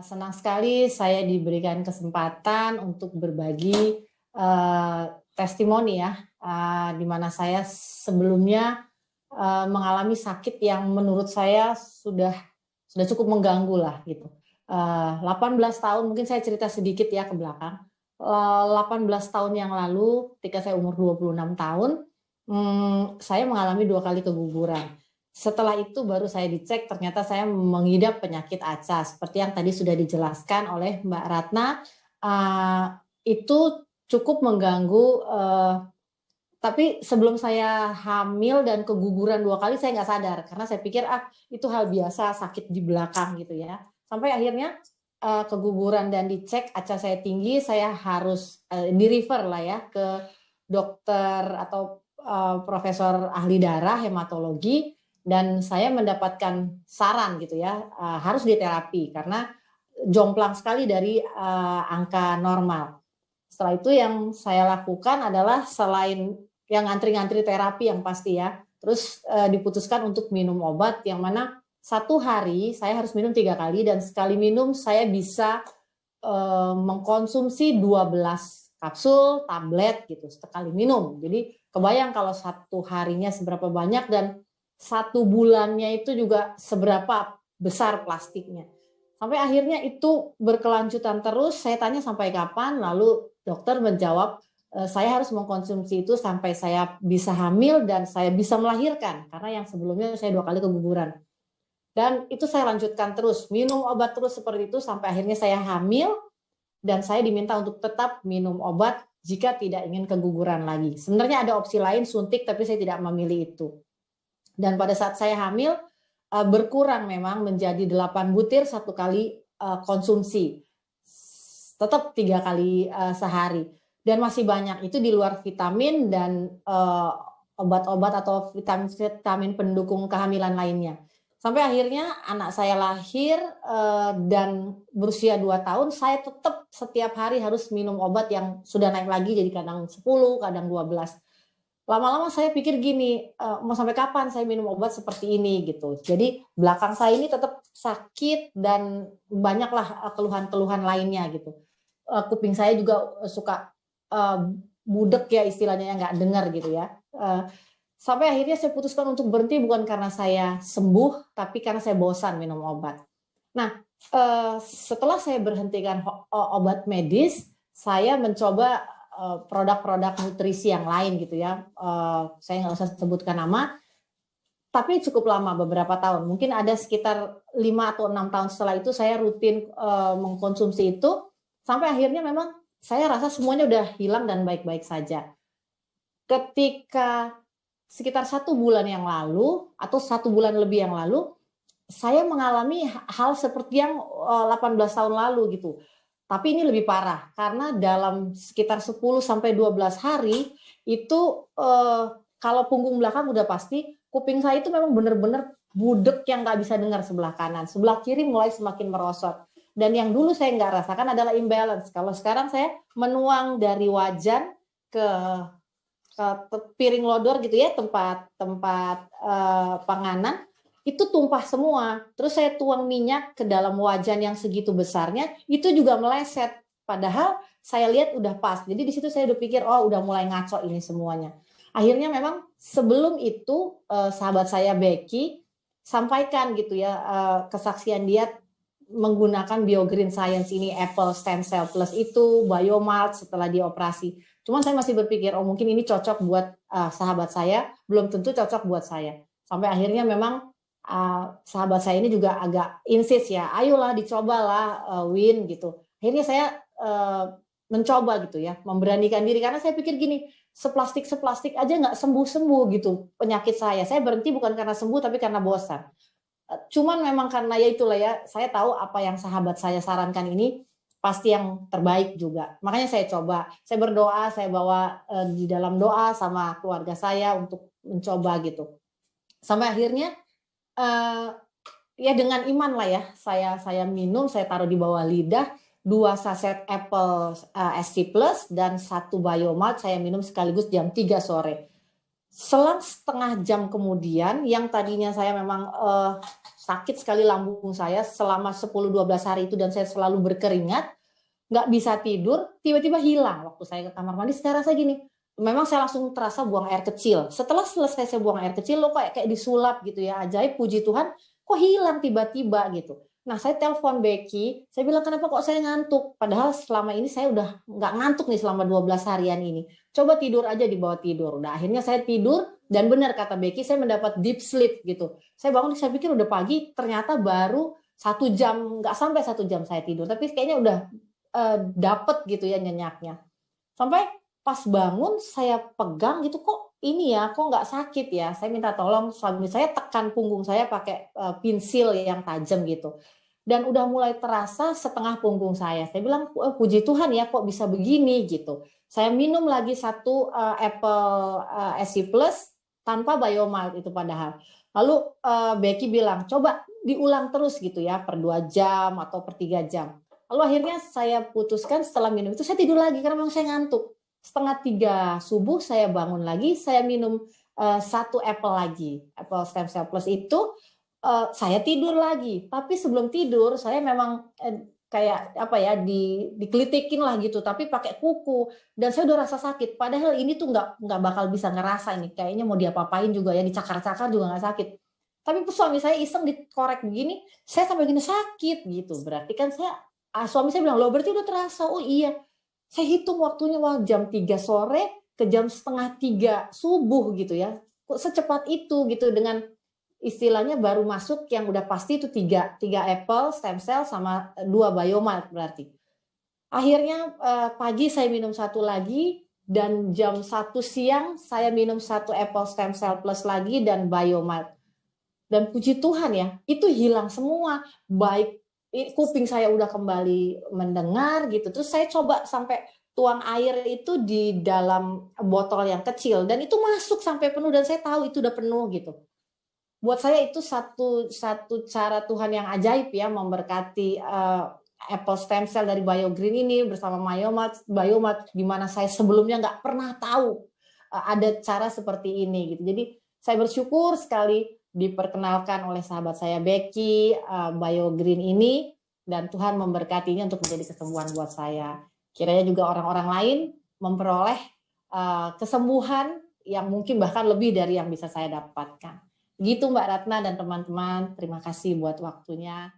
Senang sekali saya diberikan kesempatan untuk berbagi testimoni ya, di mana saya sebelumnya mengalami sakit yang menurut saya sudah cukup mengganggu lah gitu. 18 tahun, mungkin saya cerita sedikit ya ke belakang. 18 tahun yang lalu, ketika saya umur 26 tahun, saya mengalami 2 kali keguguran. Setelah itu baru saya dicek, ternyata saya mengidap penyakit ACA. Seperti yang tadi sudah dijelaskan oleh Mbak Ratna, itu cukup mengganggu, tapi sebelum saya hamil dan keguguran 2 kali saya nggak sadar, karena saya pikir itu hal biasa, sakit di belakang gitu ya. Sampai akhirnya keguguran dan dicek ACA saya tinggi, saya harus di-refer lah ya ke dokter atau profesor ahli darah, hematologi, dan saya mendapatkan saran gitu ya, harus diterapi karena jomplang sekali dari angka normal. Setelah itu yang saya lakukan adalah selain yang ngantri-ngantri terapi yang pasti ya, terus diputuskan untuk minum obat yang mana 1 hari saya harus minum 3 kali, dan sekali minum saya bisa mengkonsumsi 12 kapsul, tablet gitu sekali minum. Jadi kebayang kalau 1 harinya seberapa banyak dan 1 bulannya itu juga seberapa besar plastiknya. Sampai akhirnya itu berkelanjutan terus, saya tanya sampai kapan, lalu dokter menjawab saya harus mengkonsumsi itu sampai saya bisa hamil dan saya bisa melahirkan, karena yang sebelumnya saya 2 kali keguguran. Dan itu saya lanjutkan terus, minum obat terus seperti itu sampai akhirnya saya hamil, dan saya diminta untuk tetap minum obat jika tidak ingin keguguran lagi. Sebenarnya ada opsi lain, suntik, tapi saya tidak memilih itu. Dan pada saat saya hamil, berkurang memang menjadi 8 butir 1 kali konsumsi. Tetap 3 kali sehari. Dan masih banyak, itu di luar vitamin dan obat-obat atau vitamin pendukung kehamilan lainnya. Sampai akhirnya anak saya lahir dan berusia 2 tahun, saya tetap setiap hari harus minum obat yang sudah naik lagi, jadi kadang 10, kadang 12. Lama-lama saya pikir gini, mau sampai kapan saya minum obat seperti ini gitu. Jadi belakang saya ini tetap sakit dan banyaklah keluhan-keluhan lainnya gitu. Kuping saya juga suka budek ya istilahnya, yang nggak dengar gitu ya. Sampai akhirnya saya putuskan untuk berhenti, bukan karena saya sembuh, tapi karena saya bosan minum obat. Nah, setelah saya berhentikan obat medis, saya mencoba produk-produk nutrisi yang lain gitu ya. Saya nggak usah sebutkan nama, tapi cukup lama, beberapa tahun. Mungkin ada sekitar 5 atau 6 tahun setelah itu saya rutin mengkonsumsi itu, sampai akhirnya memang saya rasa semuanya udah hilang dan baik-baik saja. Ketika sekitar 1 bulan yang lalu, atau 1 bulan lebih yang lalu, saya mengalami hal seperti yang 18 tahun lalu gitu. Tapi ini lebih parah, karena dalam sekitar 10 sampai 12 hari itu kalau punggung belakang udah pasti, kuping saya itu memang benar-benar budek yang nggak bisa dengar sebelah kanan, sebelah kiri mulai semakin merosot. Dan yang dulu saya nggak rasakan adalah imbalance. Kalau sekarang saya menuang dari wajan ke piring lodor gitu ya, tempat panganan, itu tumpah semua. Terus saya tuang minyak ke dalam wajan yang segitu besarnya, itu juga meleset. Padahal saya lihat udah pas. Jadi di situ saya udah pikir, oh udah mulai ngaco ini semuanya. Akhirnya memang sebelum itu sahabat saya Becky sampaikan gitu ya, kesaksian dia menggunakan BioGreen Science ini, Apple Stem Cell Plus itu, Biomalt setelah dioperasi. Cuman saya masih berpikir, oh mungkin ini cocok buat sahabat saya, belum tentu cocok buat saya. Sampai akhirnya memang sahabat saya ini juga agak insist ya, ayolah dicobalah Win gitu. Akhirnya saya mencoba gitu ya, memberanikan diri, karena saya pikir gini, seplastik aja nggak sembuh gitu penyakit saya. Saya berhenti bukan karena sembuh, tapi karena bosan. Cuman memang karena ya itulah ya, saya tahu apa yang sahabat saya sarankan ini pasti yang terbaik juga. Makanya saya coba, saya berdoa, saya bawa di dalam doa sama keluarga saya untuk mencoba gitu. Sampai akhirnya ya dengan iman lah ya, saya minum, saya taruh di bawah lidah, 2 saset Apple SC Plus dan 1 Biomalt saya minum sekaligus jam 3 sore. Selang setengah jam kemudian, yang tadinya saya memang sakit sekali lambung saya selama 10-12 hari itu dan saya selalu berkeringat, nggak bisa tidur, tiba-tiba hilang waktu saya ke kamar mandi. Saya rasa gini, memang saya langsung terasa buang air kecil. Setelah selesai saya buang air kecil, lo kayak disulap gitu ya, ajaib, puji Tuhan, kok hilang tiba-tiba gitu. Nah, saya telepon Becky, saya bilang kenapa kok saya ngantuk? Padahal selama ini saya udah nggak ngantuk nih selama 12 harian ini. Coba tidur aja di bawah tidur. Udah akhirnya saya tidur dan benar kata Becky, saya mendapat deep sleep gitu. Saya bangun, saya pikir udah pagi, ternyata baru 1 jam, nggak sampai 1 jam saya tidur. Tapi kayaknya udah dapet gitu ya nyenyaknya. Sampai pas bangun saya pegang gitu, kok ini ya, kok nggak sakit ya. Saya minta tolong suami saya tekan punggung saya pakai pensil yang tajam gitu. Dan udah mulai terasa setengah punggung saya. Saya bilang, puji Tuhan ya kok bisa begini gitu. Saya minum lagi 1 Apple SC Plus tanpa Biomalt itu padahal. Lalu Becky bilang, coba diulang terus gitu ya, per 2 jam atau per 3 jam. Lalu akhirnya saya putuskan setelah minum itu saya tidur lagi karena memang saya ngantuk. Setengah 3 subuh saya bangun lagi, saya minum 1 Apple lagi, Apple Stem Cell Plus itu saya tidur lagi. Tapi sebelum tidur saya memang kayak apa ya dikelitikin lah gitu, tapi pakai kuku dan saya udah rasa sakit. Padahal ini tuh nggak bakal bisa ngerasa ini, kayaknya mau diapa-apain juga ya, dicakar-cakar juga nggak sakit. Tapi suami saya iseng dikorek begini, saya sampai gini sakit gitu. Berarti kan suami saya bilang, loh berarti udah terasa. Oh iya, saya hitung waktunya jam 3 sore ke jam setengah 3 subuh gitu ya. Kok secepat itu gitu, dengan istilahnya baru masuk yang udah pasti itu 3 Apple stem cell sama 2 Biomalt berarti. Akhirnya pagi saya minum 1 lagi dan jam 1 siang saya minum 1 Apple Stem Cell Plus lagi dan Biomalt. Dan puji Tuhan ya, itu hilang semua. Baik kuping saya udah kembali mendengar gitu. Terus saya coba sampai tuang air itu di dalam botol yang kecil dan itu masuk sampai penuh dan saya tahu itu udah penuh gitu. Buat saya itu satu cara Tuhan yang ajaib ya, memberkati Apple Stem Cell dari BioGreen ini bersama Biomalt di mana saya sebelumnya nggak pernah tahu ada cara seperti ini gitu. Jadi saya bersyukur sekali diperkenalkan oleh sahabat saya Becky BioGreen ini, dan Tuhan memberkatinya untuk menjadi kesembuhan buat saya. Kiranya juga orang-orang lain memperoleh kesembuhan yang mungkin bahkan lebih dari yang bisa saya dapatkan. Gitu Mbak Ratna dan teman-teman, terima kasih buat waktunya.